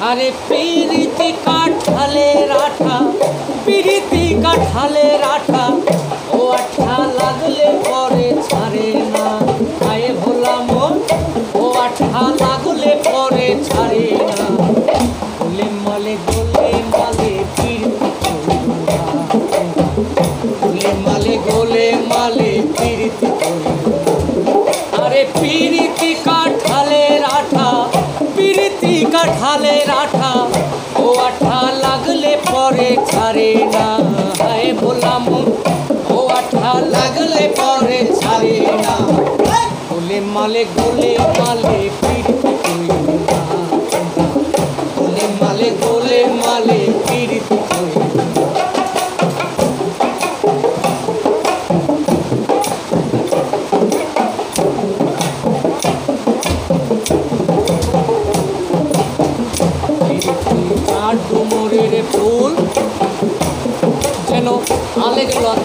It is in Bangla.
আরে পিরিতি কাঠালের আঠা, পিরিতি কাঠালের আঠা, ও আঠা লাগলে পরে ছাড়ে না। আয়ে ভোলা মন, ও আঠা লাগলে পরে ছাড়ে না। গোলে মালে পিরিতি করিও না, গোলে মালে পিরিতি করিও না। আরে পিরিতি কাঠালের আঠা, পিরিতি কাঠালের আঠা, ও আঠা লাগলে পরে ছাড়ে না। হায় ভোলা মন, ও আঠা লাগলে পরে ছাড়ে না। গোলে মালে পিরিতি করিও না, গোলে মালে পিরিতি করিও না। ডুমুরের ফুল যেন আলেক লতা